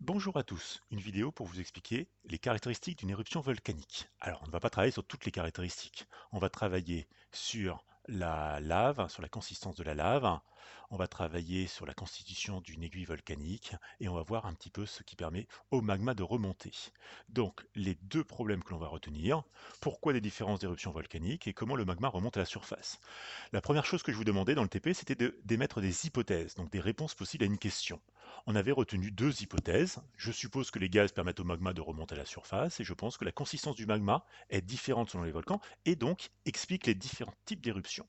Bonjour à tous, une vidéo pour vous expliquer les caractéristiques d'une éruption volcanique. Alors, on ne va pas travailler sur toutes les caractéristiques. On va travailler sur la lave, sur la consistance de la lave, on va travailler sur la constitution d'une aiguille volcanique et on va voir un petit peu ce qui permet au magma de remonter. Donc, les deux problèmes que l'on va retenir, pourquoi des différences d'éruptions volcaniques et comment le magma remonte à la surface. La première chose que je vous demandais dans le TP, c'était d'émettre des hypothèses, donc des réponses possibles à une question. On avait retenu deux hypothèses. Je suppose que les gaz permettent au magma de remonter à la surface et je pense que la consistance du magma est différente selon les volcans et donc explique les différents types d'éruptions.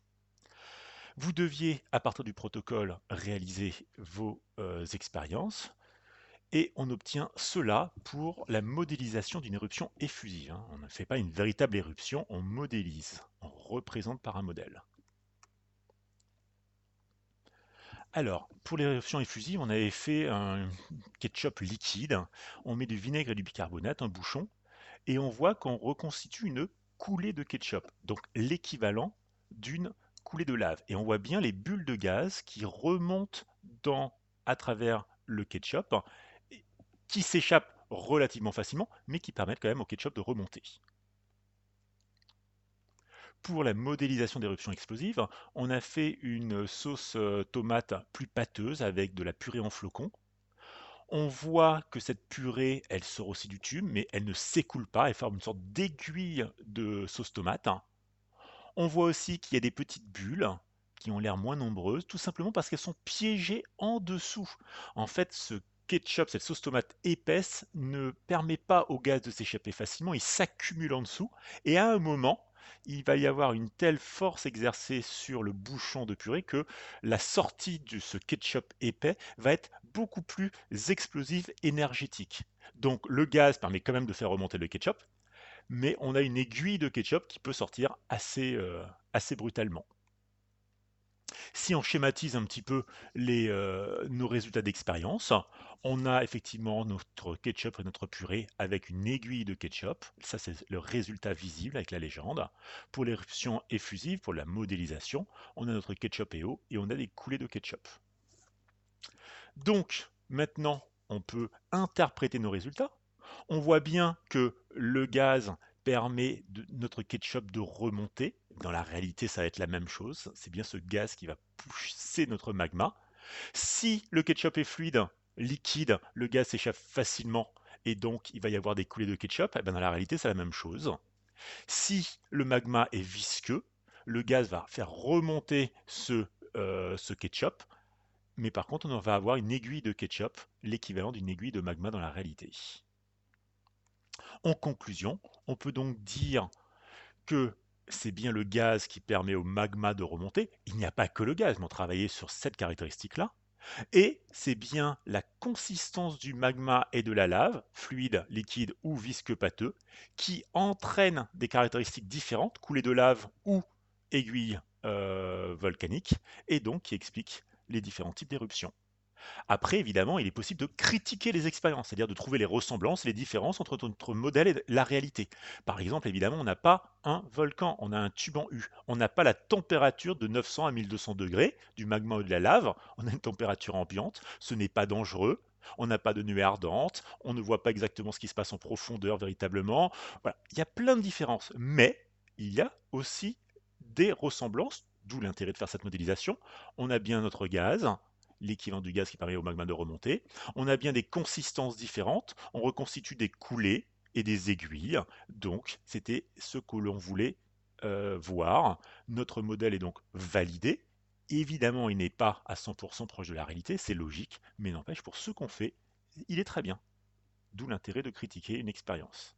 Vous deviez, à partir du protocole, réaliser vos expériences et on obtient cela pour la modélisation d'une éruption effusive, hein. On ne fait pas une véritable éruption, on modélise, on représente par un modèle. Alors, pour l'éruption effusive, on avait fait un ketchup liquide. On met du vinaigre et du bicarbonate, un bouchon, et on voit qu'on reconstitue une coulée de ketchup, donc l'équivalent d'une coulée de lave. Et on voit bien les bulles de gaz qui remontent à travers le ketchup, qui s'échappent relativement facilement, mais qui permettent quand même au ketchup de remonter. Pour la modélisation d'éruptions explosives, on a fait une sauce tomate plus pâteuse avec de la purée en flocons. On voit que cette purée, elle sort aussi du tube, mais elle ne s'écoule pas, elle forme une sorte d'aiguille de sauce tomate. On voit aussi qu'il y a des petites bulles qui ont l'air moins nombreuses, tout simplement parce qu'elles sont piégées en dessous. En fait, ce ketchup, cette sauce tomate épaisse, ne permet pas au gaz de s'échapper facilement, il s'accumule en dessous, et à un moment, il va y avoir une telle force exercée sur le bouchon de purée que la sortie de ce ketchup épais va être beaucoup plus explosive, énergétique. Donc le gaz permet quand même de faire remonter le ketchup, mais on a une aiguille de ketchup qui peut sortir assez brutalement. Si on schématise un petit peu nos résultats d'expérience, on a effectivement notre ketchup et notre purée avec une aiguille de ketchup. Ça, c'est le résultat visible avec la légende. Pour l'éruption effusive, pour la modélisation, on a notre ketchup et eau et on a des coulées de ketchup. Donc, maintenant, on peut interpréter nos résultats. On voit bien que le gaz permet notre ketchup de remonter. Dans la réalité, ça va être la même chose. C'est bien ce gaz qui va pousser notre magma. Si le ketchup est fluide, liquide, le gaz s'échappe facilement et donc il va y avoir des coulées de ketchup. Et bien dans la réalité, c'est la même chose. Si le magma est visqueux, le gaz va faire remonter ce ketchup, mais par contre, on va avoir une aiguille de ketchup, l'équivalent d'une aiguille de magma dans la réalité. En conclusion, on peut donc dire que c'est bien le gaz qui permet au magma de remonter. Il n'y a pas que le gaz, mais on travaillait sur cette caractéristique-là. Et c'est bien la consistance du magma et de la lave, fluide, liquide ou visqueux pâteux, qui entraîne des caractéristiques différentes, coulée de lave ou aiguille volcanique, et donc qui explique les différents types d'éruptions. Après, évidemment, il est possible de critiquer les expériences, c'est-à-dire de trouver les ressemblances, les différences entre notre modèle et la réalité. Par exemple, évidemment, on n'a pas un volcan, on a un tube en U. On n'a pas la température de 900 à 1200 degrés du magma ou de la lave, on a une température ambiante, ce n'est pas dangereux. On n'a pas de nuée ardente, on ne voit pas exactement ce qui se passe en profondeur véritablement. Voilà, il y a plein de différences, mais il y a aussi des ressemblances, d'où l'intérêt de faire cette modélisation. On a bien notre gaz, l'équivalent du gaz qui permet au magma de remonter. On a bien des consistances différentes, on reconstitue des coulées et des aiguilles, donc c'était ce que l'on voulait voir. Notre modèle est donc validé. Évidemment, il n'est pas à 100% proche de la réalité, c'est logique, mais n'empêche, pour ce qu'on fait, il est très bien. D'où l'intérêt de critiquer une expérience.